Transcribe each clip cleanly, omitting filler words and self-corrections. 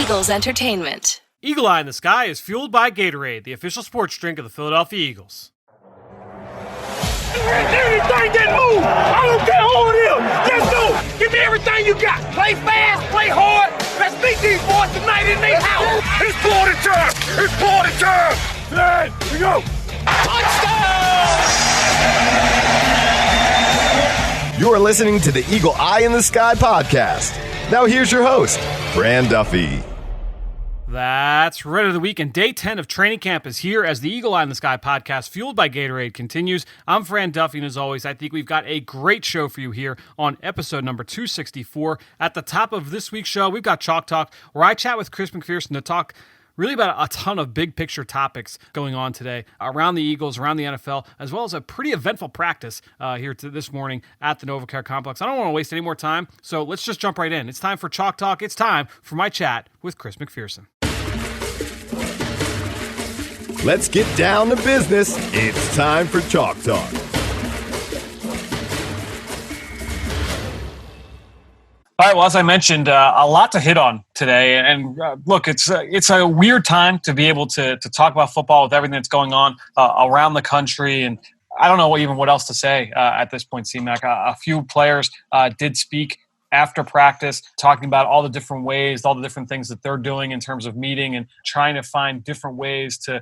Eagles Entertainment. Eagle Eye in the Sky is fueled by Gatorade, the official sports drink of the Philadelphia Eagles. Anything that moves, I don't care who it is. Let's go. Give me everything you got. Play fast, play hard. Let's beat these boys tonight in their house. It's party time. It's party time. Hey, here we go. Touchdown! You're listening to the Eagle Eye in the Sky podcast. Now here's your host, Fran Duffy. That's right of the week, and day 10 of training camp is here as the Eagle Eye in the Sky podcast, fueled by Gatorade, continues. I'm Fran Duffy, and as always, I think we've got a great show for you here on episode number 264. At the top of this week's show, we've got Chalk Talk, where I chat with Chris McPherson to talk really about a ton of big picture topics going on today around the Eagles, around the NFL, as well as a pretty eventful practice here this morning at the NovaCare Complex. I don't want to waste any more time, so let's just jump right in. It's time for Chalk Talk. It's time for my chat with Chris McPherson. Let's get down to business. It's time for Chalk Talk. All right, well, as I mentioned, a lot to hit on today. And look, it's a weird time to be able to talk about football with everything that's going on around the country. And I don't know what else to say at this point, C-Mac. A few players did speak after practice, talking about all the different ways, all the different things that they're doing in terms of meeting and trying to find different ways to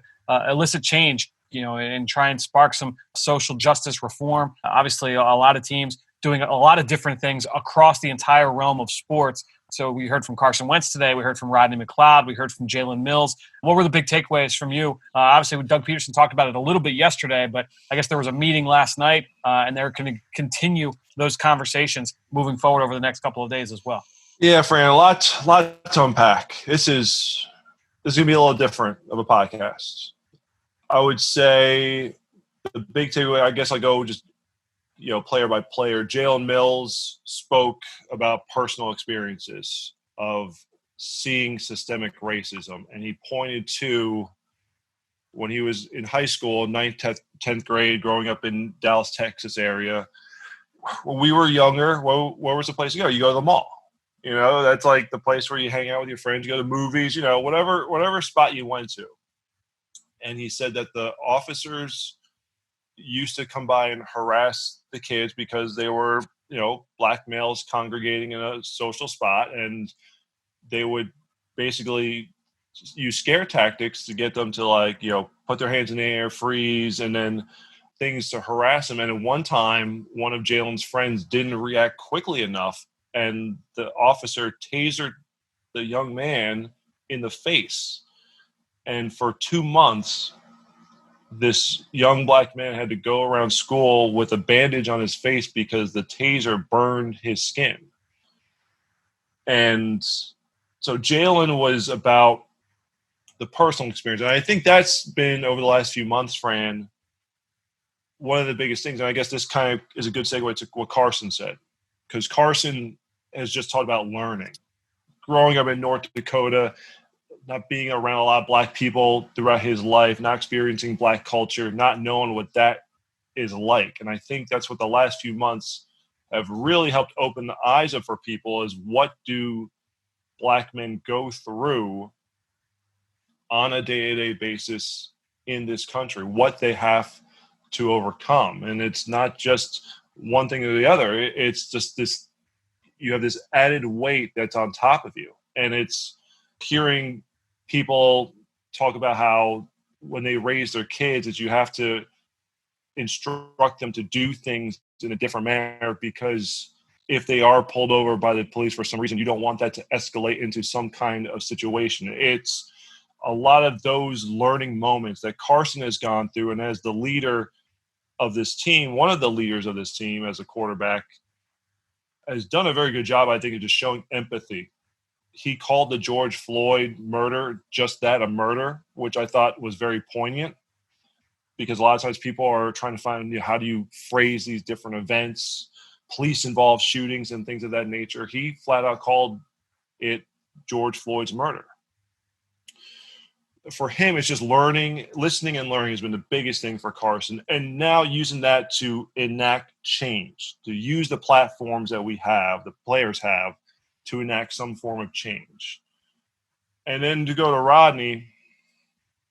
elicit change, and try and spark some social justice reform. Obviously, a lot of teams doing a lot of different things across the entire realm of sports. So we heard from Carson Wentz today. We heard from Rodney McLeod. We heard from Jaylen Mills. What were the big takeaways from you? Obviously, Doug Peterson talked about it a little bit yesterday, but I guess there was a meeting last night, and they're going to continue those conversations moving forward over the next couple of days as well. Yeah, Fran, a lot to unpack. This is going to be a little different of a podcast. I would say the big takeaway, I guess I'll go just player by player. Jaylen Mills spoke about personal experiences of seeing systemic racism. And he pointed to when he was in high school, 9th, 10th grade, growing up in Dallas, Texas area. When we were younger, where was the place to go? You go to the mall. That's like the place where you hang out with your friends, you go to movies, whatever spot you went to. And he said that the officers used to come by and harass the kids because they were, black males congregating in a social spot, and they would basically use scare tactics to get them to put their hands in the air, freeze, and then things to harass them. And at one time, one of Jaylen's friends didn't react quickly enough, and the officer tasered the young man in the face. And for 2 months, this young black man had to go around school with a bandage on his face because the taser burned his skin. And so Jaylen was about the personal experience. And I think that's been, over the last few months, Fran, one of the biggest things. And I guess this kind of is a good segue to what Carson said, because Carson has just talked about learning. Growing up in North Dakota, not being around a lot of black people throughout his life, not experiencing black culture, not knowing what that is like. And I think that's what the last few months have really helped open the eyes up for people, is what do black men go through on a day-to-day basis in this country, what they have to overcome. And it's not just one thing or the other. It's just this, you have this added weight that's on top of you. And it's hearing people talk about how when they raise their kids, that you have to instruct them to do things in a different manner, because if they are pulled over by the police for some reason, you don't want that to escalate into some kind of situation. It's a lot of those learning moments that Carson has gone through. And as the leader of this team, one of the leaders of this team as a quarterback, has done a very good job, I think, of just showing empathy. He called the George Floyd murder just that, a murder, which I thought was very poignant, because a lot of times people are trying to find, how do you phrase these different events, police-involved shootings and things of that nature. He flat out called it George Floyd's murder. For him, it's just learning, listening and learning has been the biggest thing for Carson. And now using that to enact change, to use the platforms that we have, the players have, to enact some form of change. And then to go to Rodney,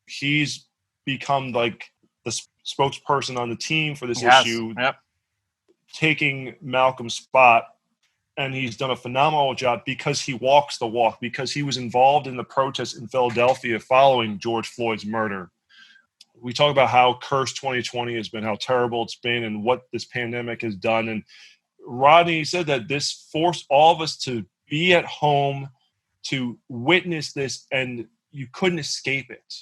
he's become like the spokesperson on the team for this issue, taking Malcolm's spot. And he's done a phenomenal job because he walks the walk, because he was involved in the protests in Philadelphia following George Floyd's murder. We talk about how cursed 2020 has been, how terrible it's been, and what this pandemic has done. And Rodney said that this forced all of us to be at home, to witness this, and you couldn't escape it.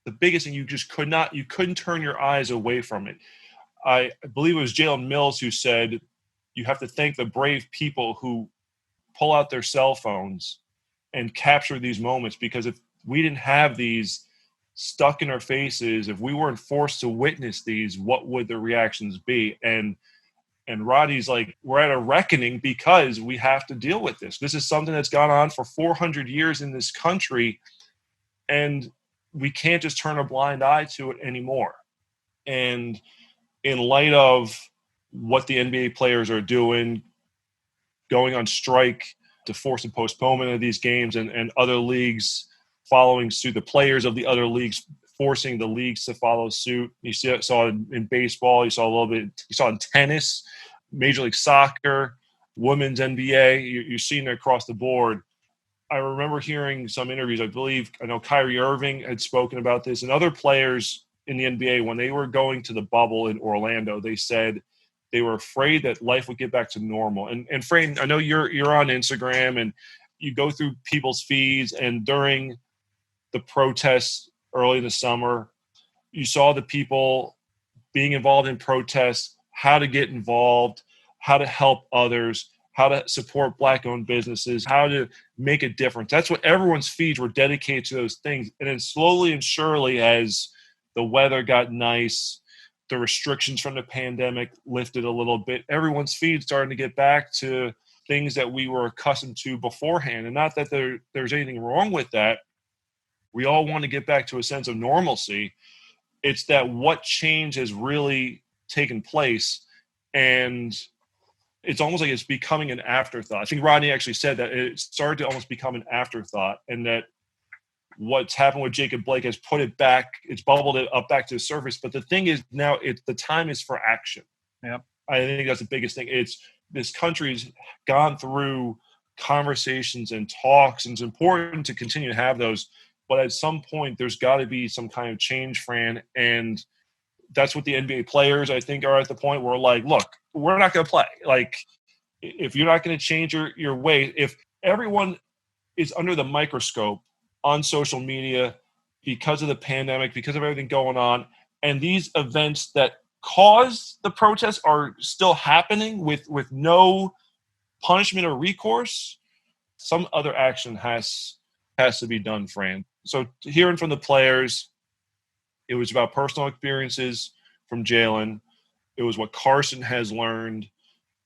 The biggest thing, you couldn't turn your eyes away from it. I believe it was Jaylen Mills who said, you have to thank the brave people who pull out their cell phones and capture these moments, because if we didn't have these stuck in our faces, if we weren't forced to witness these, what would the reactions be? And Rodney's like, we're at a reckoning because we have to deal with this. This is something that's gone on for 400 years in this country, and we can't just turn a blind eye to it anymore. And in light of what the NBA players are doing, going on strike to force a postponement of these games, and other leagues following suit, the players of the other leagues forcing the leagues to follow suit. You saw it in baseball, you saw it in tennis, Major League Soccer, women's NBA. You're seeing it across the board. I remember hearing some interviews. I know Kyrie Irving had spoken about this, and other players in the NBA, when they were going to the bubble in Orlando, they said they were afraid that life would get back to normal. And Fran, I know you're on Instagram and you go through people's feeds, and during the protests early in the summer, you saw the people being involved in protests, how to get involved, how to help others, how to support Black-owned businesses, how to make a difference. That's what everyone's feeds were dedicated to, those things. And then slowly and surely, as the weather got nice, the restrictions from the pandemic lifted a little bit, everyone's feed started to get back to things that we were accustomed to beforehand. And not that there's anything wrong with that. We all want to get back to a sense of normalcy. It's that what change has really taken place, and it's almost like it's becoming an afterthought. I think Rodney actually said that it started to almost become an afterthought, and that what's happened with Jacob Blake has put it back. It's bubbled it up back to the surface. But the thing is, now the time is for action. Yeah, I think that's the biggest thing. It's this country's gone through conversations and talks, and it's important to continue to have those. But at some point, there's got to be some kind of change, Fran. And that's what the NBA players, I think, are at the point where, like, look, we're not going to play. Like, if you're not going to change your way, if everyone is under the microscope on social media because of the pandemic, because of everything going on, and these events that cause the protests are still happening with no punishment or recourse, some other action has to be done, Fran. So hearing from the players, it was about personal experiences from Jaylen. It was what Carson has learned.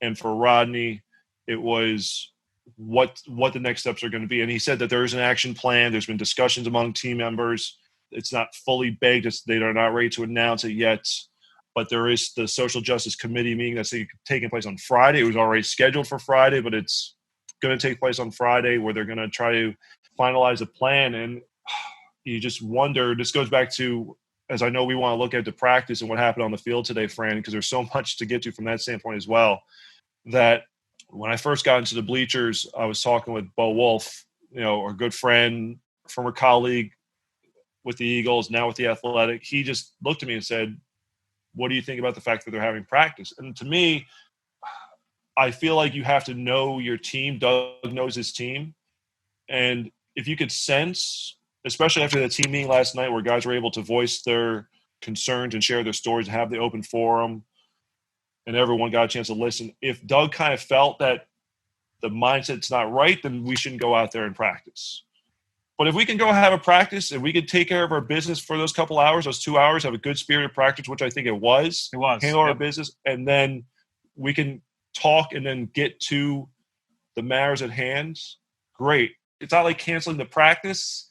And for Rodney, it was what the next steps are going to be. And he said that there is an action plan. There's been discussions among team members. It's not fully baked. They are not ready to announce it yet. But there is the Social Justice Committee meeting that's taking place on Friday. It was already scheduled for Friday, but it's going to take place on Friday, where they're going to try to finalize a plan. And you just wonder, this goes back to, as I know we want to look at the practice and what happened on the field today, Fran, because there's so much to get to from that standpoint as well, that when I first got into the bleachers, I was talking with Bo Wolf, our good friend, former colleague with the Eagles, now with the Athletic. He just looked at me and said, what do you think about the fact that they're having practice? And to me, I feel like you have to know your team. Doug knows his team. And if you could sense, especially after the team meeting last night where guys were able to voice their concerns and share their stories and have the open forum, and everyone got a chance to listen, if Doug kind of felt that the mindset's not right, then we shouldn't go out there and practice. But if we can go have a practice and we can take care of our business for those couple hours, those 2 hours, have a good spirited practice, which I think it was, handle our business, and then we can talk and then get to the matters at hand, great. It's not like canceling the practice.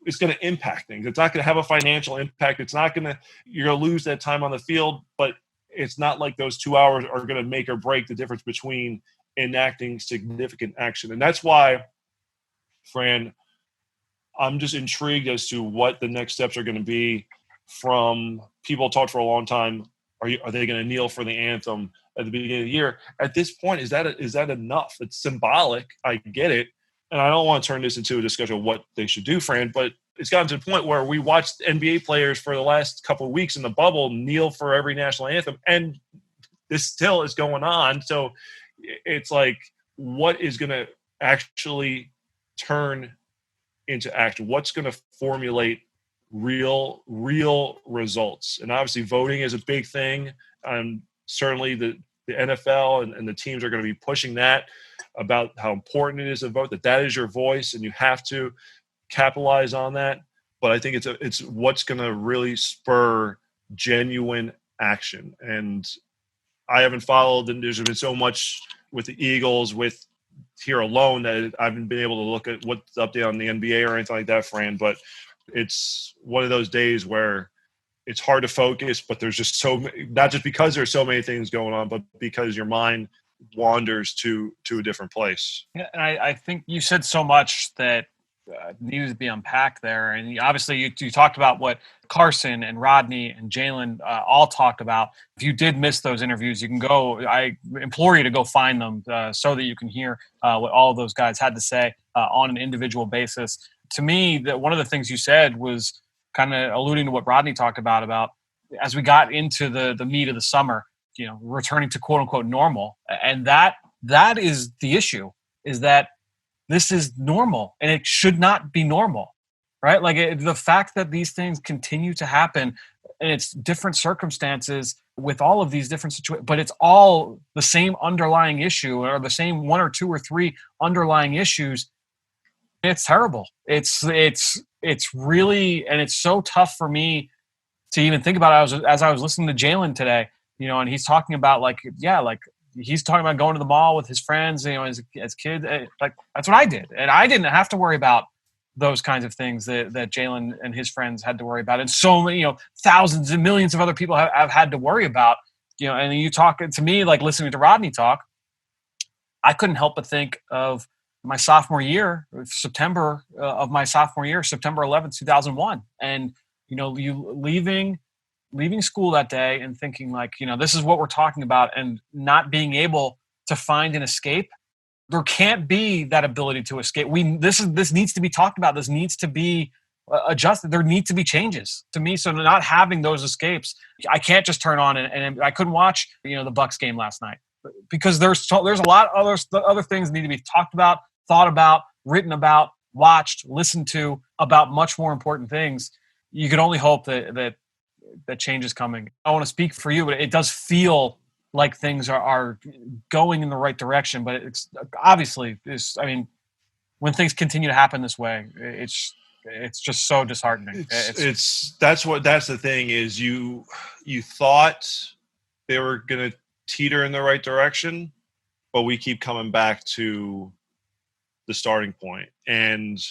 It's going to impact things. It's not going to have a financial impact. You're going to lose that time on the field, but it's not like those 2 hours are going to make or break the difference between enacting significant action. And that's why, Fran, I'm just intrigued as to what the next steps are going to be from people talked for a long time. Are they going to kneel for the anthem at the beginning of the year? At this point, is that enough? It's symbolic. I get it. And I don't want to turn this into a discussion of what they should do, Fran, but it's gotten to the point where we watched NBA players for the last couple of weeks in the bubble kneel for every national anthem, and this still is going on. So it's like, what is going to actually turn into action? What's going to formulate real results? And obviously voting is a big thing. Certainly the NFL and the teams are going to be pushing that about how important it is to vote, that is your voice and you have to capitalize on that. But I think it's what's going to really spur genuine action. And I haven't followed, and there's been so much with the Eagles with here alone that I haven't been able to look at what's up there on the NBA or anything like that, Fran. But it's one of those days where it's hard to focus, but there's just not just because there's so many things going on, but because your mind wanders to a different place. Yeah, and I think you said so much that needed to be unpacked there. And obviously you talked about what Carson and Rodney and Jaylen all talked about. If you did miss those interviews, you can go, I implore you to go find them so that you can hear what all of those guys had to say on an individual basis. To me, one of the things you said was kind of alluding to what Rodney talked about as we got into the meat of the summer, returning to quote unquote normal. And that is the issue, is that this is normal and it should not be normal, right? Like the fact that these things continue to happen and it's different circumstances with all of these different situations, but it's all the same underlying issue or the same one or two or three underlying issues. It's terrible. It's really, and it's so tough for me to even think about it. As I was listening to Jaylen today, and he's talking about he's talking about going to the mall with his friends, as kids. Like that's what I did, and I didn't have to worry about those kinds of things that Jaylen and his friends had to worry about, and so many, thousands and millions of other people have had to worry about. And you talk to me, like listening to Rodney talk, I couldn't help but think of my sophomore year, September 11th, 2001, and you leaving school that day and thinking like, this is what we're talking about, and not being able to find an escape. There can't be that ability to escape. This needs to be talked about. This needs to be adjusted. There need to be changes to me. So not having those escapes, I can't just turn on and I couldn't watch, the Bucks game last night because there's a lot of other things that need to be talked about, thought about, written about, watched, listened to about much more important things. You can only hope that change is coming. I want to speak for you, but it does feel like things are going in the right direction. But it's obviously, when things continue to happen this way, it's just so disheartening. That's the thing is you thought they were going to teeter in the right direction, but we keep coming back to the starting point. And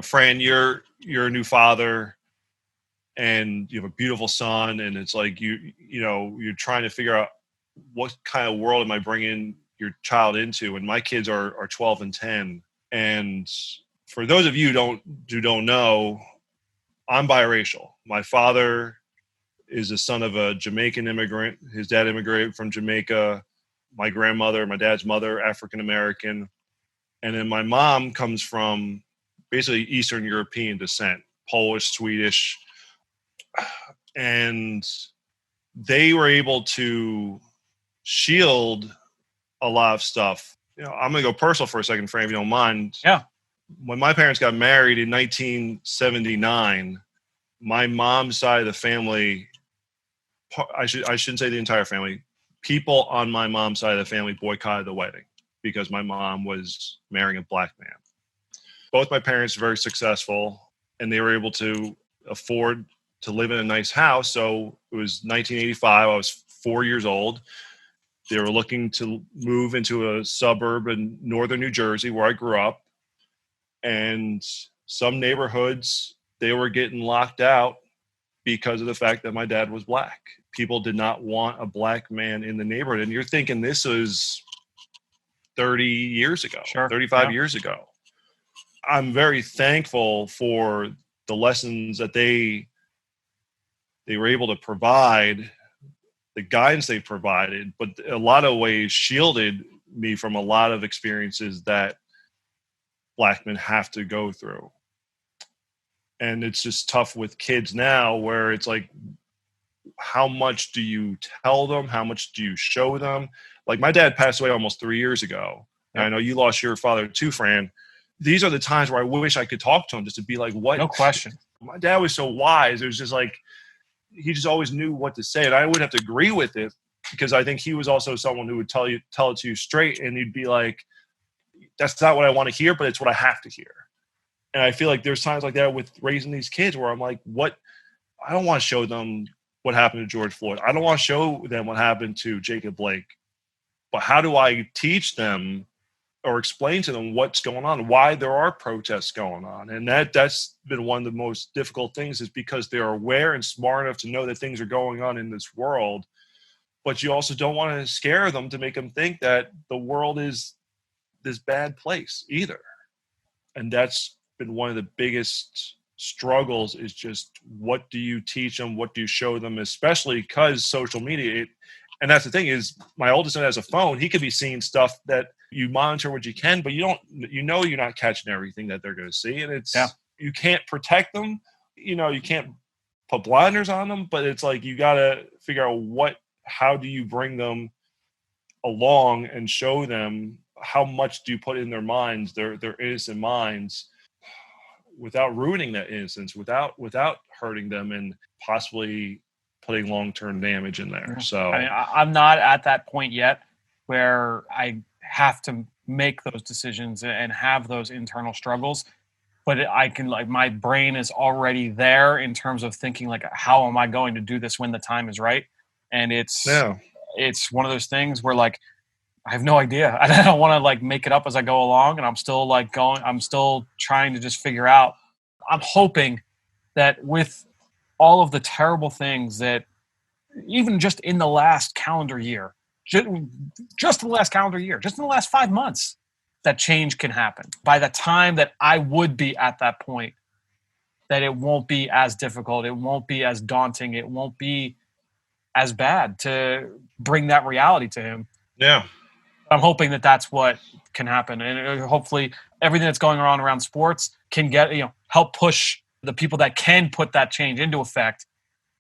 Fran, you're a new father and you have a beautiful son, and it's like you're trying to figure out what kind of world am I bringing your child into. And my kids are 12 and 10, and for those of you who don't know, I'm biracial. My father is the son of a Jamaican immigrant. His dad immigrated from Jamaica. My grandmother, my dad's mother, African American, and then my mom comes from basically Eastern European descent, Polish, Swedish. And they were able to shield a lot of stuff. I'm going to go personal for a second, Fran, if you don't mind. Yeah. When my parents got married in 1979, my mom's side of the family, I shouldn't say the entire family, people on my mom's side of the family boycotted the wedding because my mom was marrying a black man. Both my parents were very successful, and they were able to afford to live in a nice house. So it was 1985. I was 4 years old. They were looking to move into a suburb in northern New Jersey where I grew up. And some neighborhoods, they were getting locked out because of the fact that my dad was black. People did not want a black man in the neighborhood. And you're thinking this was 30 years ago, sure. 35 years ago. I'm very thankful for the lessons that they were able to provide, the guidance they provided, but a lot of ways shielded me from a lot of experiences that Black men have to go through. And it's just tough with kids now where it's like, how much do you tell them? How much do you show them? Like, my dad passed away almost 3 years ago. And I know you lost your father too, Fran. These are the times where I wish I could talk to him just to be like, what? No question. My dad was so wise. It was just like, he just always knew what to say. And I wouldn't have to agree with it because I think he was also someone who would tell it to you straight. And you'd be like, that's not what I want to hear, but it's what I have to hear. And I feel like there's times like that with raising these kids where I'm like, what? I don't want to show them what happened to George Floyd. I don't want to show them what happened to Jacob Blake. But how do I teach them or explain to them what's going on, why there are protests going on? And that's been one of the most difficult things, is because they're aware and smart enough to know that things are going on in this world. But you also don't want to scare them to make them think that the world is this bad place either. And that's been one of the biggest struggles, is just what do you teach them? What do you show them? Especially because social media, and that's the thing, is my oldest son has a phone. He could be seeing stuff that you monitor what you can, but you're not catching everything that they're going to see. And you can't protect them. You can't put blinders on them, but it's like, you got to figure out how do you bring them along and show them how much do you put in their minds, their innocent minds, without ruining that innocence, without hurting them and possibly putting long-term damage in there. So I'm not at that point yet where I have to make those decisions and have those internal struggles, but I can, like, my brain is already there in terms of thinking, like, how am I going to do this when the time is right? And it's one of those things where, like, I have no idea. I don't want to, like, make it up as I go along, and I'm still trying to just figure out. I'm hoping that with all of the terrible things that, even just in the last calendar year, just in the last 5 months, that change can happen. By the time that I would be at that point, that it won't be as difficult, it won't be as daunting, it won't be as bad to bring that reality to him. Yeah. I'm hoping that that's what can happen. And hopefully everything that's going on around sports can help push the people that can put that change into effect,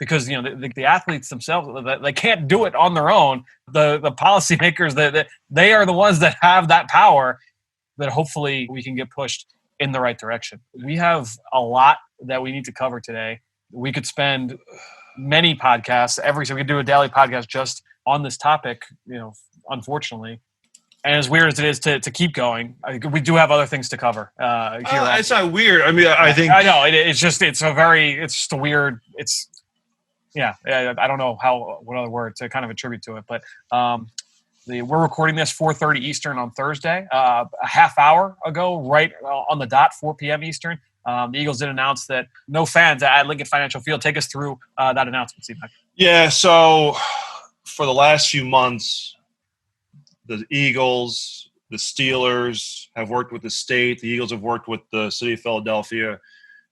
because, the athletes themselves, they can't do it on their own. The policymakers, that they are the ones that have that power, that hopefully we can get pushed in the right direction. We have a lot that we need to cover today. We could spend many podcasts, so we could do a daily podcast just on this topic, unfortunately. And as weird as it is to keep going, we do have other things to cover. It's not weird. I mean, I think I know it's just a weird. I don't know what other word to kind of attribute to it, but we're recording this 4:30 Eastern on Thursday. A half hour ago, right on the dot, 4 p.m. Eastern, the Eagles did announce that no fans at Lincoln Financial Field. Take us through that announcement, C-Mac. Yeah. So for the last few months, the Eagles, the Steelers have worked with the state. The Eagles have worked with the city of Philadelphia.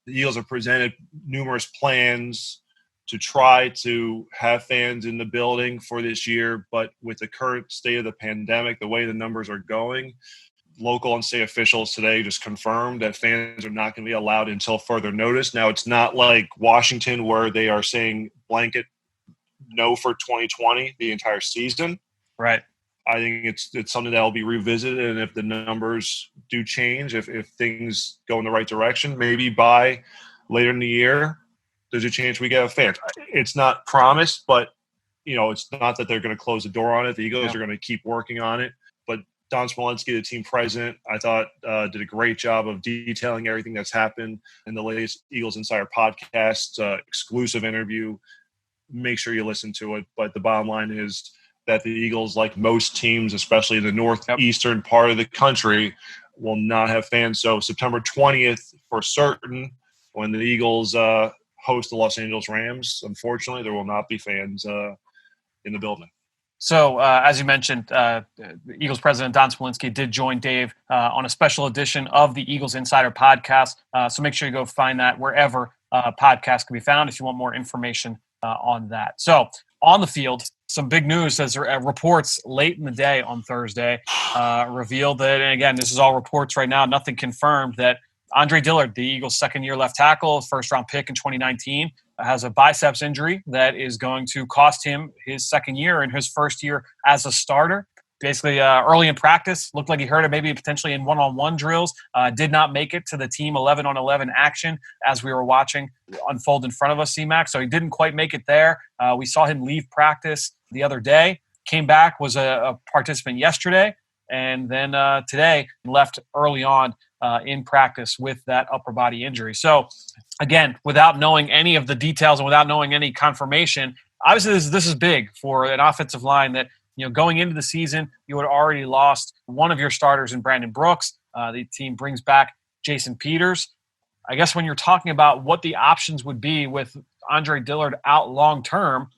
The Eagles have presented numerous plans to try to have fans in the building for this year. But with the current state of the pandemic, the way the numbers are going, local and state officials today just confirmed that fans are not going to be allowed until further notice. Now, it's not like Washington where they are saying blanket no for 2020, the entire season. Right. I think it's something that will be revisited, and if the numbers do change, if things go in the right direction, maybe by later in the year, there's a chance we get a fan. It's not promised, but it's not that they're going to close the door on it. The Eagles are going to keep working on it. But Don Smolenski, the team president, I thought did a great job of detailing everything that's happened in the latest Eagles Insider podcast, exclusive interview. Make sure you listen to it. But the bottom line is that the Eagles, like most teams, especially in the northeastern part of the country, will not have fans. So September 20th for certain, when the Eagles host the Los Angeles Rams, unfortunately, there will not be fans in the building. So, as you mentioned, the Eagles president Don Smolinski did join Dave on a special edition of the Eagles Insider podcast. So make sure you go find that wherever podcasts can be found if you want more information on that. So, on the field, some big news as reports late in the day on Thursday revealed that, and again, this is all reports right now, nothing confirmed, that Andre Dillard, the Eagles' second-year left tackle, first-round pick in 2019, has a biceps injury that is going to cost him his second year and his first year as a starter. Basically, early in practice, looked like he hurt it maybe potentially in one-on-one drills, did not make it to the team 11-on-11 action as we were watching unfold in front of us, C-Mac. So he didn't quite make it there. We saw him leave practice the other day, came back, was a participant yesterday, and then today left early on in practice with that upper body injury. So, again, without knowing any of the details and without knowing any confirmation, obviously this is big for an offensive line that, going into the season, you had already lost one of your starters in Brandon Brooks. The team brings back Jason Peters. I guess when you're talking about what the options would be with Andre Dillard out long-term,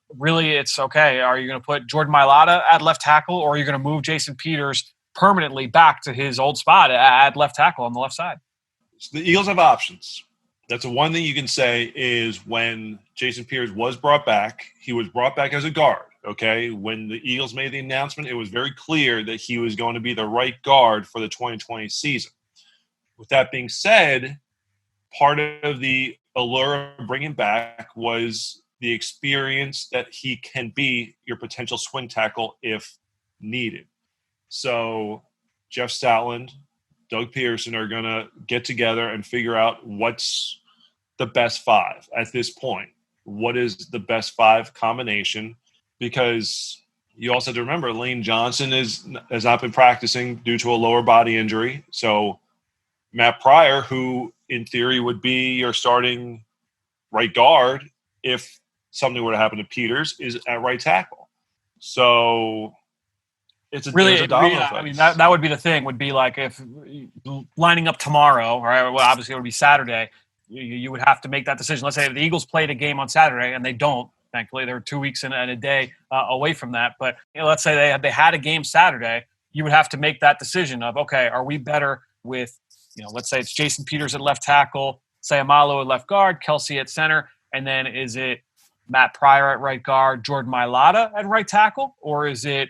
really it's, okay, are you going to put Jordan Mailata at left tackle, or are you going to move Jason Peters permanently back to his old spot at left tackle on the left side? So the Eagles have options. That's the one thing you can say is when Jason Peters was brought back, he was brought back as a guard, okay? When the Eagles made the announcement, it was very clear that he was going to be the right guard for the 2020 season. With that being said, part of the allure of bringing back was the experience that he can be your potential swing tackle if needed. So Jeff Stoutland, Doug Pearson are going to get together and figure out what's the best five at this point. What is the best five combination? Because you also have to remember Lane Johnson has not been practicing due to a lower body injury. So Matt Pryor, who in theory would be your starting right guard if something were to happen to Peters, is at right tackle. So it's a domino effect. I mean, that would be the thing, would be like if lining up tomorrow, right? Well, obviously it would be Saturday. You would have to make that decision. Let's say the Eagles played a game on Saturday, and they don't. Thankfully, they're 2 weeks and a day away from that. But let's say they had a game Saturday, you would have to make that decision of, okay, are we better with, let's say it's Jason Peters at left tackle, Sayamalo at left guard, Kelsey at center, and then is it Matt Pryor at right guard, Jordan Mailata at right tackle, or is it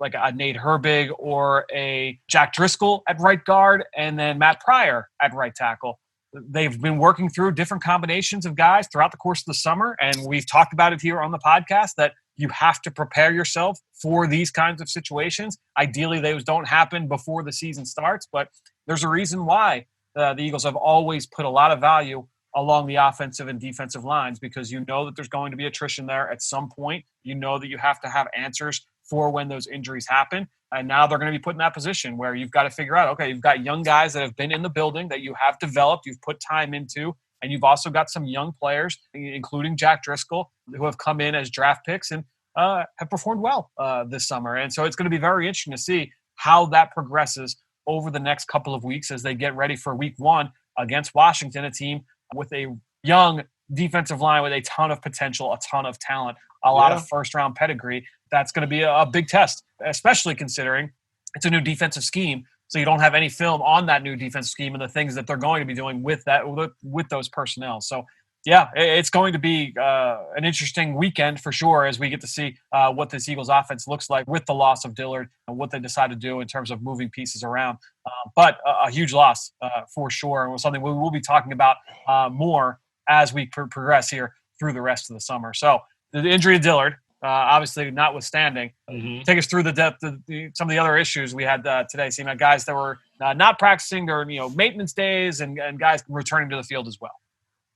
like a Nate Herbig or a Jack Driscoll at right guard, and then Matt Pryor at right tackle? They've been working through different combinations of guys throughout the course of the summer, and we've talked about it here on the podcast that you have to prepare yourself for these kinds of situations. Ideally, those don't happen before the season starts, but there's a reason why the Eagles have always put a lot of value along the offensive and defensive lines, because you know that there's going to be attrition there at some point. You know that you have to have answers for when those injuries happen. And now they're going to be put in that position where you've got to figure out, okay, you've got young guys that have been in the building that you have developed, you've put time into, and you've also got some young players, including Jack Driscoll, who have come in as draft picks and have performed well this summer. And so it's going to be very interesting to see how that progresses over the next couple of weeks as they get ready for week one against Washington, a team with a young defensive line with a ton of potential, a ton of talent, a lot of first-round pedigree. That's going to be a big test, especially considering it's a new defensive scheme, so you don't have any film on that new defensive scheme and the things that they're going to be doing with those personnel. So, yeah, it's going to be an interesting weekend for sure as we get to see what this Eagles offense looks like with the loss of Dillard and what they decide to do in terms of moving pieces around. But a huge loss for sure, and something we will be talking about more as we progress here through the rest of the summer. So the injury to Dillard, obviously notwithstanding, take us through the depth of some of the other issues we had today. Seeing guys that were not practicing during maintenance days and guys returning to the field as well.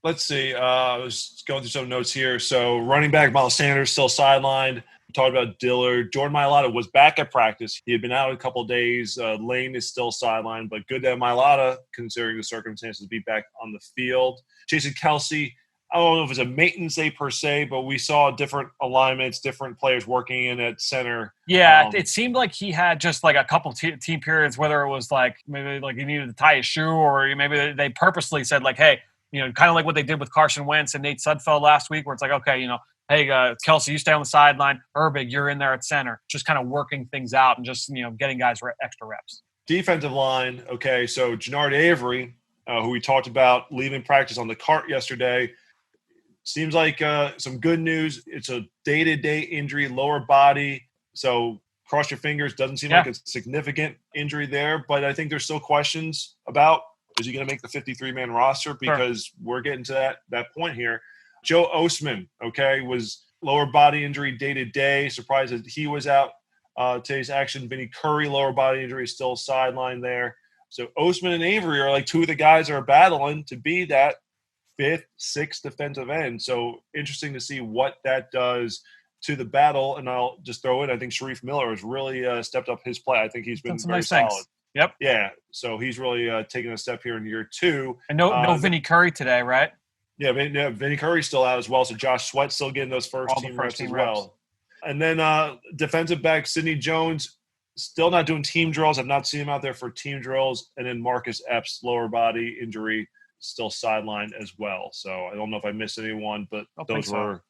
Let's see. I was going through some notes here. So running back Miles Sanders still sidelined. We talked about Dillard. Jordan Mailata was back at practice. He had been out a couple of days. Lane is still sidelined, but good that Mailata, considering the circumstances, be back on the field. Jason Kelsey, I don't know if it's a maintenance day per se, but we saw different alignments, different players working in at center. Yeah, it seemed like he had just like a couple team periods, whether it was like maybe like he needed to tie his shoe, or maybe they purposely said like, hey, kind of like what they did with Carson Wentz and Nate Sudfeld last week, where it's like, okay, hey, Kelsey, you stay on the sideline. Herbig, you're in there at center. Just kind of working things out and just, getting guys extra reps. Defensive line, okay, so Jannard Avery, who we talked about leaving practice on the cart yesterday, seems like some good news. It's a day-to-day injury, lower body, so cross your fingers. Doesn't seem like a significant injury there, but I think there's still questions about, is he going to make the 53-man roster? Because we're getting to that point here. Joe Osman, okay, was lower body injury day-to-day. Surprised that he was out today's action. Vinny Curry, lower body injury, still sidelined there. So Osman and Avery are like two of the guys that are battling to be that 5th, 6th defensive end. So interesting to see what that does to the battle. And I'll just throw in, I think Sharif Miller has really stepped up his play. I think he's been very solid. Things. Yep. Yeah. So he's really taken a step here in year 2. And no Vinny Curry today, right? Yeah, Vinny Curry's still out as well. So Josh Sweat's still getting those first team reps as well. And then defensive back Sidney Jones, still not doing team drills. I've not seen him out there for team drills. And then Marcus Epps, lower body injury, still sidelined as well. So I don't know if I missed anyone, but those are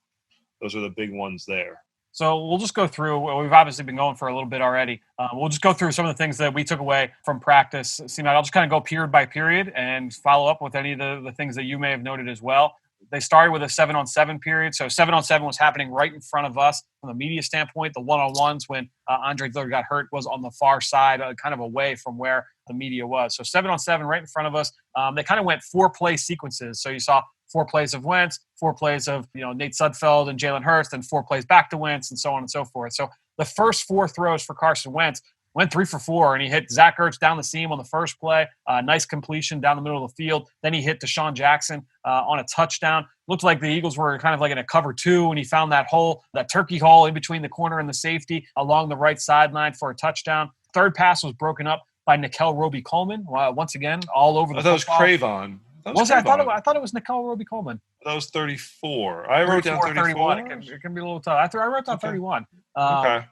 the big ones there. So we'll just go through. We've obviously been going for a little bit already. We'll just go through some of the things that we took away from practice. I'll just kind of go period by period and follow up with any of the things that you may have noted as well. They started with a 7-on-7 period. So 7-on-7 was happening right in front of us from the media standpoint. The one-on-ones when Andre Dillard got hurt was on the far side, kind of away from where the media was. So 7-on-7 right in front of us. They kind of went 4-play sequences. So you saw 4 plays of Wentz, 4 plays of Nate Sudfeld and Jalen Hurts, and 4 plays back to Wentz, and so on and so forth. So the first 4 throws for Carson Wentz went 3 for 4, and he hit Zach Ertz down the seam on the first play. Nice completion down the middle of the field. Then he hit Deshaun Jackson on a touchdown. Looked like the Eagles were kind of like in a cover 2, and he found that hole, that turkey hole in between the corner and the safety along the right sideline for a touchdown. Third pass was broken up by Nickel Roby-Coleman. Once again, all over the football. I thought it was Cravon. I thought it was Nickel Roby-Coleman. That was 34. I wrote down 34. It can be a little tough. I wrote down 31. Okay.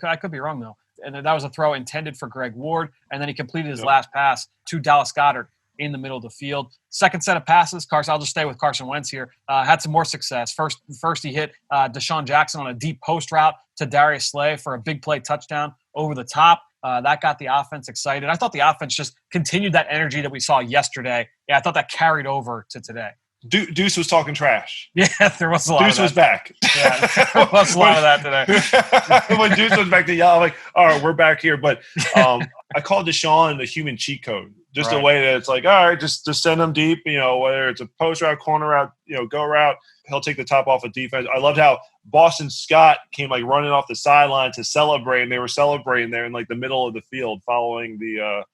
I could be wrong, though. And that was a throw intended for Greg Ward, and then he completed his last pass to Dallas Goedert in the middle of the field. Second set of passes, I'll just stay with Carson Wentz here, had some more success. First he hit Deshaun Jackson on a deep post route to Darius Slay for a big play touchdown over the top. That got the offense excited. I thought the offense just continued that energy that we saw yesterday. Yeah, I thought that carried over to today. Deuce was talking trash. Yeah, there was a lot Deuce of that. was back. Yeah, there was a lot of that today. When Deuce was back to yell, I'm like, all right, we're back here. But I called Deshaun the human cheat code. Just a way that it's like, all right, just send him deep, whether it's a post route, corner route, go route, he'll take the top off of defense. I loved how Boston Scott came like running off the sideline to celebrate, and they were celebrating there in like the middle of the field following the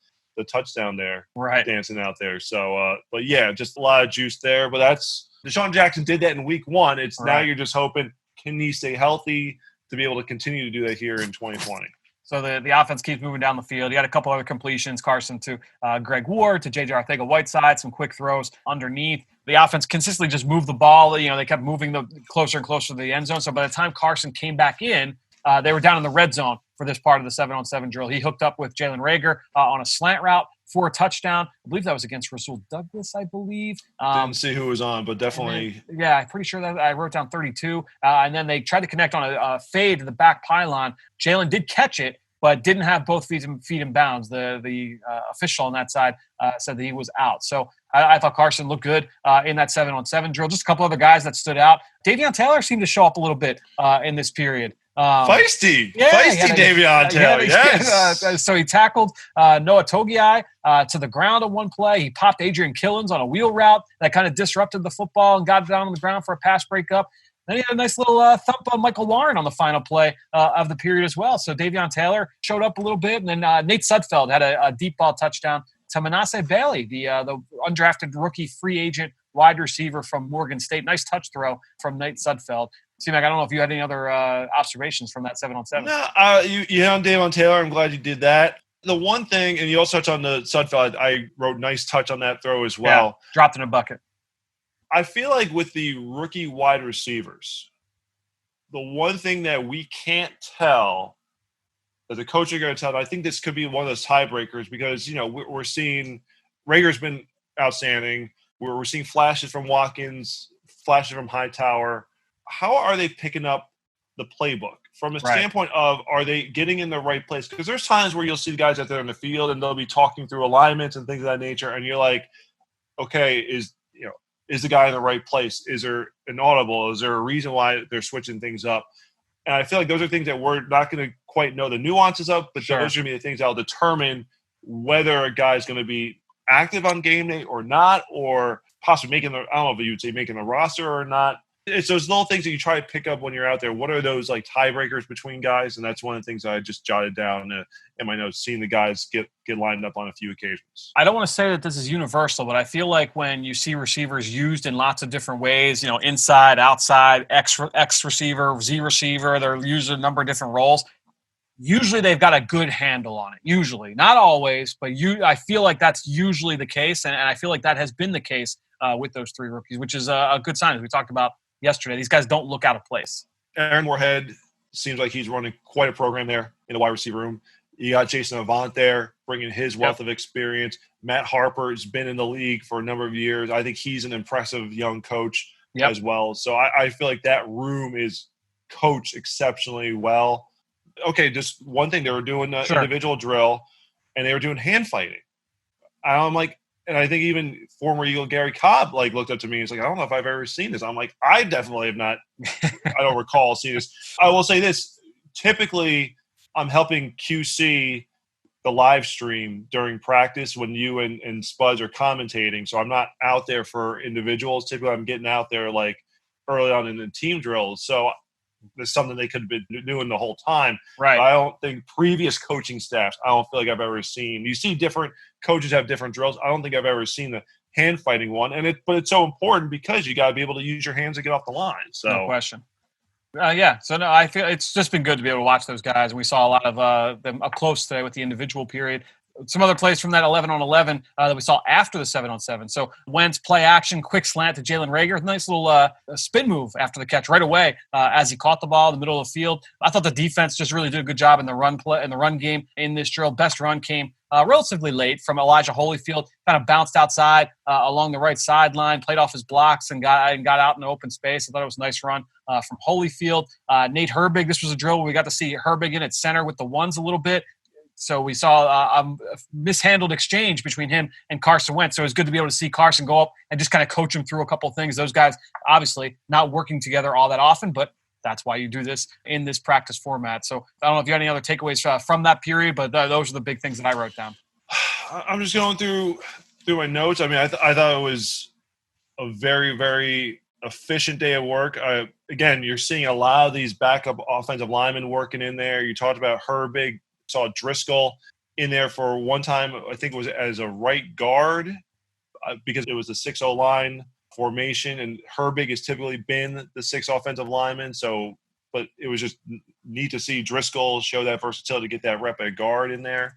touchdown there, dancing out there. So, but yeah, just a lot of juice there. But that's Deshaun Jackson did that in week 1. It's now you're just hoping, can he stay healthy to be able to continue to do that here in 2020? So the offense keeps moving down the field. You had a couple other completions, Carson to Greg Ward, to J.J. Arcega-Whiteside, some quick throws underneath. The offense consistently just moved the ball. They kept moving closer and closer to the end zone. So by the time Carson came back in, they were down in the red zone for this part of the 7-on-7 drill. He hooked up with Jalen Reagor on a slant route for a touchdown. I believe that was against Rasul Douglas, I believe. Didn't see who was on, but definitely. I'm pretty sure that I wrote down 32. And then they tried to connect on a fade to the back pylon. Jalen did catch it, but didn't have both feet in bounds. The official on that side said that he was out. So I thought Carson looked good in that 7-on-7 drill. Just a couple other guys that stood out. Davion Taylor seemed to show up a little bit in this period. Feisty Davion Taylor, yes. So he tackled Noah Togiai to the ground on one play. He popped Adrian Killens on a wheel route that kind of disrupted the football and got it down on the ground for a pass breakup. Then he had a nice little thump on Michael Lauren on the final play of the period as well. So Davion Taylor showed up a little bit. And then Nate Sudfeld had a deep ball touchdown to Manasseh Bailey, the undrafted rookie free agent wide receiver from Morgan State. Nice touch throw from Nate Sudfeld. C-Mac, I don't know if you had any other observations from that 7-on-7. No, you hit on Davion Taylor. I'm glad you did that. The one thing, and you also touched on the Sudfeld, I wrote nice touch on that throw as well. Yeah, dropped in a bucket. I feel like with the rookie wide receivers, the one thing that we can't tell, that the coach are going to tell, I think this could be one of those tiebreakers because, we're seeing Rager's been outstanding. We're seeing flashes from Watkins, flashes from Hightower. how are they picking up the playbook from a standpoint of, are they getting in the right place? Because there's times where you'll see the guys out there in the field and they'll be talking through alignments and things of that nature. And you're like, okay, is the guy in the right place? Is there an audible? Is there a reason why they're switching things up? And I feel like those are things that we're not going to quite know the nuances of, but those are going to be the things that will determine whether a guy's going to be active on game day or not, or possibly making the, I don't know if you would say making the roster or not. It's those little things that you try to pick up when you're out there. What are those like tiebreakers between guys? And that's one of the things I just jotted down in my notes, seeing the guys get lined up on a few occasions. I don't want to say that this is universal, but I feel like when you see receivers used in lots of different ways, inside, outside, X receiver, Z receiver, they're used in a number of different roles. Usually they've got a good handle on it. Usually, not always, but I feel like that's usually the case. And I feel like that has been the case with those three rookies, which is a good sign, as we talked about yesterday. These guys don't look out of place. Aaron Moorhead seems like he's running quite a program there in the wide receiver room. You got Jason Avant there, bringing his wealth of experience. Matt Harper has been in the league for a number of years. I think he's an impressive young coach as well. So I feel like that room is coached exceptionally well. Okay, just one thing. They were doing an individual drill, and they were doing hand fighting. I'm like, and I think even former Eagle Gary Cobb looked up to me and was like, I don't know if I've ever seen this. I'm like, I definitely have not. I don't recall seeing this. I will say this. Typically, I'm helping QC the live stream during practice when you and Spuds are commentating. So I'm not out there for individuals. Typically, I'm getting out there early on in the team drills. So there's something they could have been doing the whole time. Right. But I don't think previous coaching staffs, I don't feel like I've ever seen. You see different coaches have different drills. I don't think I've ever seen the hand fighting one. But it's so important because you got to be able to use your hands to get off the line. So no question. So no, I feel it's just been good to be able to watch those guys. And we saw a lot of them up close today with the individual period. Some other plays from that 11-on-11 that we saw after the 7-on-7. So Wentz play action, quick slant to Jalen Reagor. Nice little spin move after the catch right away as he caught the ball in the middle of the field. I thought the defense just really did a good job in the run game in this drill. Best run came relatively late from Elijah Holyfield. Kind of bounced outside along the right sideline, played off his blocks and got out in the open space. I thought it was a nice run from Holyfield. Nate Herbig, this was a drill where we got to see Herbig in at center with the ones a little bit. So we saw a mishandled exchange between him and Carson Wentz. So it was good to be able to see Carson go up and just kind of coach him through a couple of things. Those guys obviously not working together all that often, but that's why you do this in this practice format. So I don't know if you have any other takeaways from that period, but those are the big things that I wrote down. I'm just going through my notes. I mean, I thought it was a very, very efficient day of work. Again, you're seeing a lot of these backup offensive linemen working in there. You talked about Herbig. Saw Driscoll in there for one time. I think it was as a right guard because it was a 6-0 line formation, and Herbig has typically been the 6 offensive lineman. So, but it was just neat to see Driscoll show that versatility to get that rep at guard in there.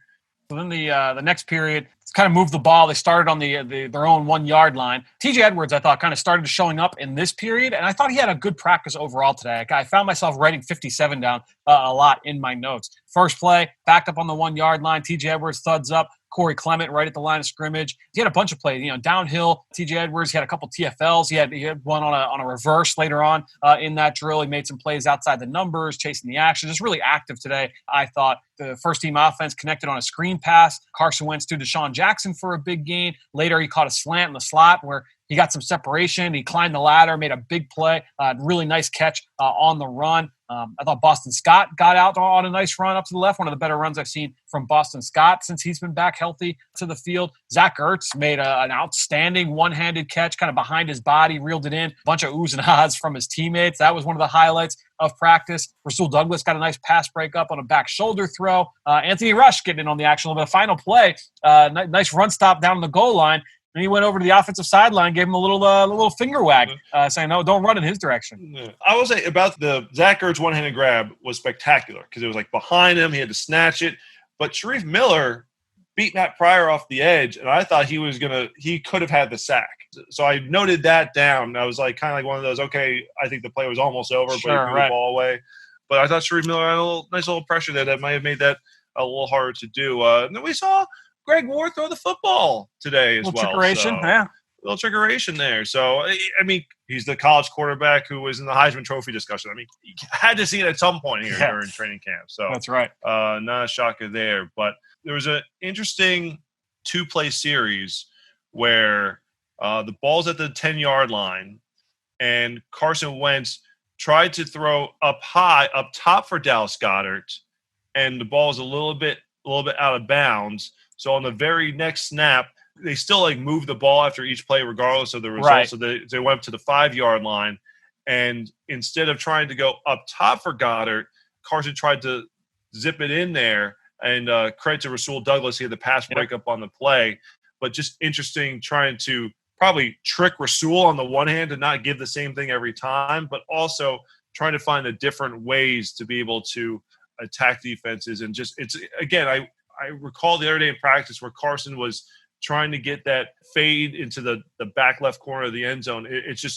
So then the next period, it's kind of moved the ball. They started on their own 1 yard line. TJ Edwards, I thought, kind of started showing up in this period, and I thought he had a good practice overall today. I found myself writing 57 down a lot in my notes. First play, backed up on the 1 yard line. TJ Edwards thuds up. Corey Clement right at the line of scrimmage. He had a bunch of plays, downhill. TJ Edwards, he had a couple TFLs. He had one on a reverse later on in that drill. He made some plays outside the numbers, chasing the action. Just really active today. I thought the first team offense connected on a screen pass. Carson Wentz to Deshaun Jackson for a big gain. Later, he caught a slant in the slot where he got some separation. He climbed the ladder, made a big play. Really nice catch on the run. I thought Boston Scott got out on a nice run up to the left. One of the better runs I've seen from Boston Scott since he's been back healthy to the field. Zach Gertz made an outstanding one-handed catch kind of behind his body, reeled it in. A bunch of oohs and ahs from his teammates. That was one of the highlights of practice. Rasul Douglas got a nice pass breakup on a back shoulder throw. Anthony Rush getting in on the action a little bit. Final play, nice run stop down on the goal line. And he went over to the offensive sideline, gave him a little finger wag, saying, no, don't run in his direction. I will say about the Zach Ertz one-handed grab was spectacular because it was behind him. He had to snatch it. But Sharif Miller beat Matt Pryor off the edge, and I thought he could have had the sack. So I noted that down. I was kind of one of those, okay, I think the play was almost over, but he threw the ball away. But I thought Sharif Miller had a nice little pressure there that might have made that a little harder to do. And then we saw Greg Ward throw the football today as well. Trickeration, yeah. little trickeration there. So, I mean, he's the college quarterback who was in the Heisman Trophy discussion. I mean, you had to see it at some point here during training camp. So that's right. Not a shocker there. But there was an interesting 2-play series where the ball's at the 10-yard line, and Carson Wentz tried to throw up top for Dallas Goedert, and the ball was a little bit out of bounds. So on the very next snap, they still moved the ball after each play regardless of the result. Right. So they went up to the 5-yard line, and instead of trying to go up top for Goddard, Carson tried to zip it in there, and credit to Rasul Douglas. He had the pass breakup on the play, but just interesting trying to probably trick Rasul on the one hand to not give the same thing every time, but also trying to find the different ways to be able to attack defenses. And just I recall the other day in practice where Carson was trying to get that fade into the back left corner of the end zone.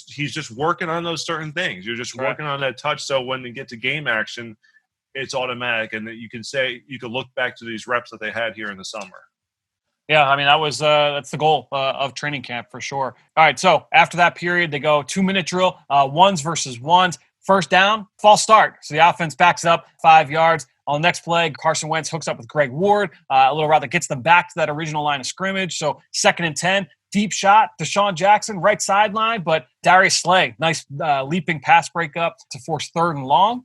He's just working on those certain things. You're just working on that touch. So when they get to game action, it's automatic. And you can look back to these reps that they had here in the summer. Yeah, I mean, that's the goal of training camp for sure. All right, so after that period, they go 2-minute drill, ones versus ones. First down, false start. So the offense backs up 5 yards. On the next play, Carson Wentz hooks up with Greg Ward, a little route that gets them back to that original line of scrimmage. So 2nd and 10, deep shot, Deshaun Jackson, right sideline, but Darius Slay, nice leaping pass breakup to force 3rd and long.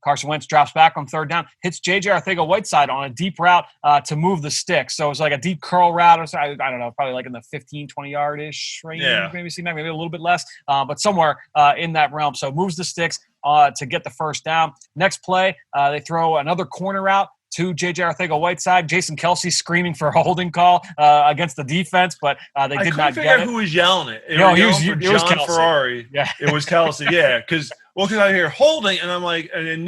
Carson Wentz drops back on 3rd down, hits J.J. Arcega-Whiteside on a deep route to move the stick. So it's like a deep curl route. Or I don't know, probably like in the 15, 20-yard-ish range, maybe a little bit less, but somewhere in that realm. So moves the sticks to get the first down. Next play, they throw another corner route to J.J. Arcega-Whiteside. Jason Kelsey screaming for a holding call against the defense, but they did not get it. Who was yelling it? It was Kelsey. Ferrari. Yeah. It was Kelsey, yeah, because I hear holding, and I'm like, and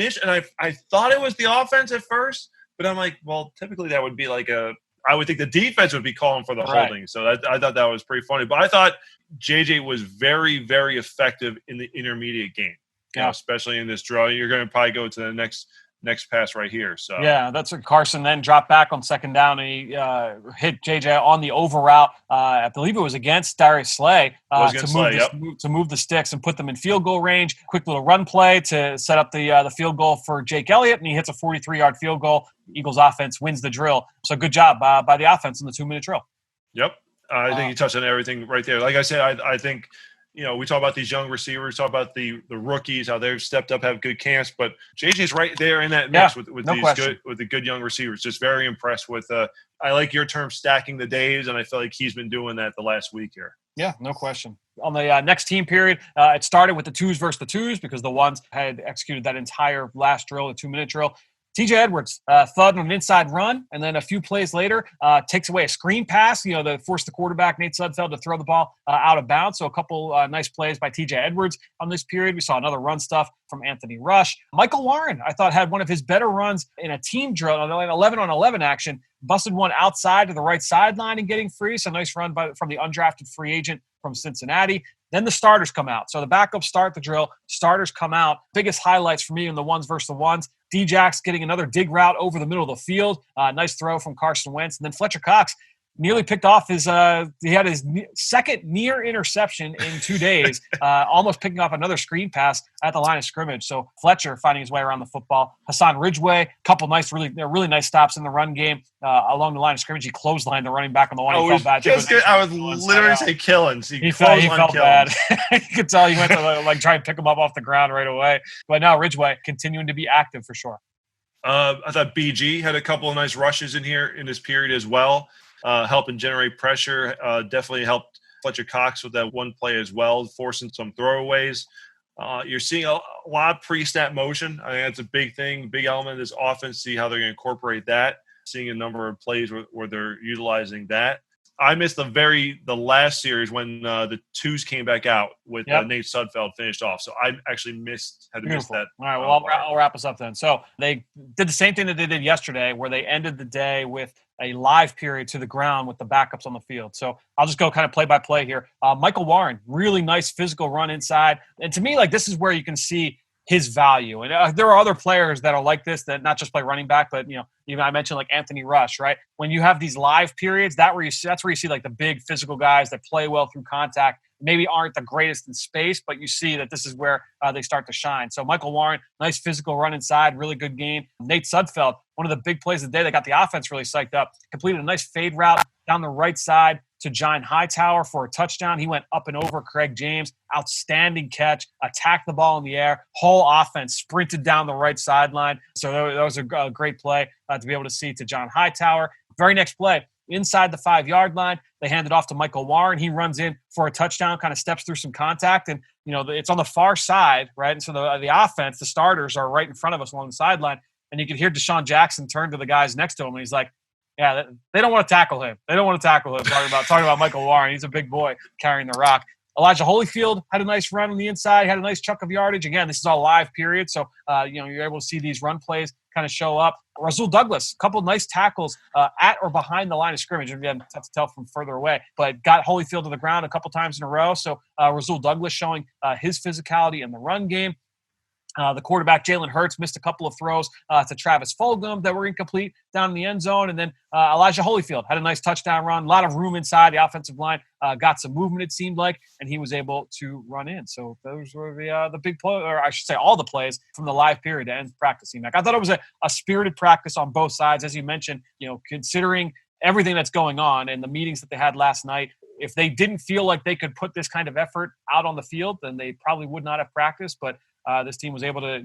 I thought it was the offense at first, but I'm like, well, typically that would be I would think the defense would be calling for the holding. So I thought that was pretty funny. But I thought JJ was very, very effective in the intermediate game, especially in this drill. You're going to probably go to the next pass right here. So yeah, that's what Carson then dropped back on 2nd down, and he hit JJ on the over route. I believe it was against Darius Slay to move the sticks and put them in field goal range. Quick little run play to set up the field goal for Jake Elliott, and he hits a 43-yard field goal. Eagles offense wins the drill. So good job by the offense in the 2-minute drill. Yep. I think you touched on everything right there. Like I said, I think – we talk about these young receivers, talk about the rookies, how they've stepped up, have good camps, but JJ's right there in that mix with the good young receivers. Just very impressed with. I like your term, stacking the days, and I feel like he's been doing that the last week here. Yeah, no question. On the next team period, it started with the 2s versus the 2s because the 1s had executed that entire last drill, the 2-minute drill. TJ Edwards, thud on an inside run, and then a few plays later, takes away a screen pass, to force the quarterback, Nate Sudfeld, to throw the ball out of bounds. So a couple nice plays by TJ Edwards on this period. We saw another run stuff from Anthony Rush. Michael Warren, I thought, had one of his better runs in a team drill, an 11-on-11 action, busted one outside to the right sideline and getting free. So nice run from the undrafted free agent from Cincinnati. Then the starters come out. So the backups start the drill. Starters come out. Biggest highlights for me in the 1s versus the 1s. D-Jax getting another dig route over the middle of the field. Nice throw from Carson Wentz. And then Fletcher Cox nearly picked off he had his second near interception in 2 days, almost picking off another screen pass at the line of scrimmage. So Fletcher finding his way around the football. Hassan Ridgeway, couple nice, really nice stops in the run game along the line of scrimmage. He clotheslined the running back on the one. He felt bad. I was literally say Killins. He felt bad. You could tell he went to try and pick him up off the ground right away. But now Ridgeway continuing to be active for sure. I thought BG had a couple of nice rushes in here in this period as well. Helping generate pressure, definitely helped Fletcher Cox with that one play as well, forcing some throwaways. You're seeing a lot of pre-snap motion. I think that's a big thing, big element of this offense, see how they're going to incorporate that, seeing a number of plays where they're utilizing that. I missed the last series when the 2s came back out with Nate Sudfeld finished off. So I actually had to miss that. All right, well, I'll wrap us up then. So they did the same thing that they did yesterday where they ended the day with a live period to the ground with the backups on the field. So I'll just go kind of play by play here. Michael Warren, really nice physical run inside. And to me, this is where you can see his value. And there are other players that are like this that not just play running back, but even I mentioned like Anthony Rush, right? When you have these live periods, that's where you see like the big physical guys that play well through contact, maybe aren't the greatest in space, but you see that this is where they start to shine. So Michael Warren, nice physical run inside, really good game. Nate Sudfeld, one of the big plays of the day that got the offense really psyched up, completed a nice fade route down the right side to John Hightower for a touchdown. He went up and over Craig James. Outstanding catch, attacked the ball in the air. Whole offense sprinted down the right sideline. So that was a great play to be able to see to John Hightower. Very next play, inside the 5-yard line, they hand it off to Michael Warren. He runs in for a touchdown, kind of steps through some contact, and it's on the far side, right? And so the offense, the starters are right in front of us along the sideline, and you could hear Deshaun Jackson turn to the guys next to him, and he's like, yeah, they don't want to tackle him. They don't want to tackle him. Talking about Michael Warren. He's a big boy carrying the rock. Elijah Holyfield had a nice run on the inside. Had a nice chunk of yardage. Again, this is all live period, so you're able to see these run plays kind of show up. Rasul Douglas, a couple of nice tackles at or behind the line of scrimmage. Again, tough to tell from further away, but got Holyfield to the ground a couple times in a row. So Rasul Douglas showing his physicality in the run game. The quarterback, Jalen Hurts, missed a couple of throws to Travis Fulgham that were incomplete down in the end zone. And then Elijah Holyfield had a nice touchdown run. A lot of room inside the offensive line. Got some movement, it seemed like, and he was able to run in. So those were the big play, or I should say all the plays from the live period to end practice, C-Mac. I thought it was a spirited practice on both sides. As you mentioned, considering everything that's going on and the meetings that they had last night, if they didn't feel like they could put this kind of effort out on the field, then they probably would not have practiced. But this team was able to,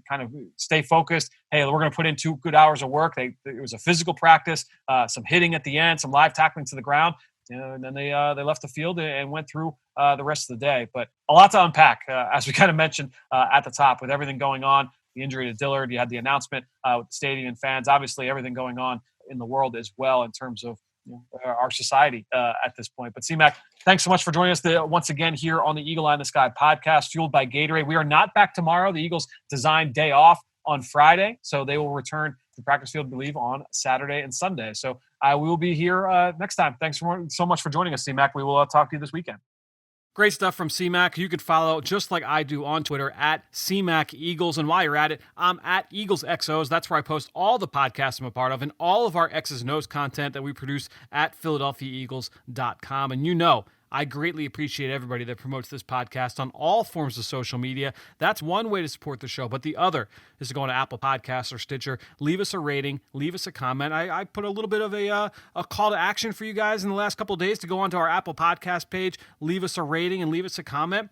kind of stay focused. Hey, we're going to put in 2 good hours of work. It was a physical practice, some hitting at the end, some live tackling to the ground, and then they left the field and went through the rest of the day. But a lot to unpack, as we kind of mentioned at the top, with everything going on. The injury to Dillard, you had the announcement with the stadium and fans. Obviously, everything going on in the world as well in terms of our society at this point. But C-Mac, thanks so much for joining us once again here on the Eagle Eye in the Sky podcast, fueled by Gatorade. We are not back tomorrow. The Eagles designed day off on Friday, so they will return to practice field, I believe, on Saturday and Sunday. So we will be here next time. Thanks so much for joining us, C-Mac. We will talk to you this weekend. Great stuff from C-Mac. You could follow, just like I do on Twitter, at C-Mac Eagles. And while you're at it, I'm at Eagles XOs. That's where I post all the podcasts I'm a part of and all of our X's and O's content that we produce at PhiladelphiaEagles.com. And I greatly appreciate everybody that promotes this podcast on all forms of social media. That's one way to support the show. But the other is to go on to Apple Podcasts or Stitcher. Leave us a rating. Leave us a comment. I put a little bit of a call to action for you guys in the last couple of days to go onto our Apple Podcast page, leave us a rating, and leave us a comment.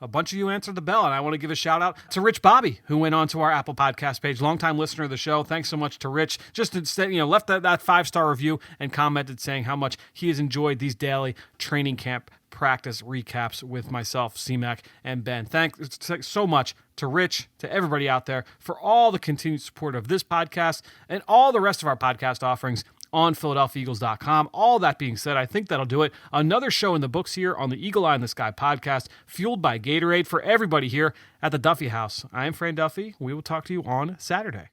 A bunch of you answered the bell, and I want to give a shout out to Rich Bobby, who went on to our Apple Podcast page, longtime listener of the show. Thanks so much to Rich. Just instead, left that 5-star review and commented saying how much he has enjoyed these daily training camp practice recaps with myself, C-Mac, and Ben. Thanks so much to Rich, to everybody out there for all the continued support of this podcast and all the rest of our podcast offerings on PhiladelphiaEagles.com. All that being said, I think that'll do it. Another show in the books here on the Eagle Eye in the Sky podcast, fueled by Gatorade, for everybody here at the Duffy House. I am Fran Duffy. We will talk to you on Saturday.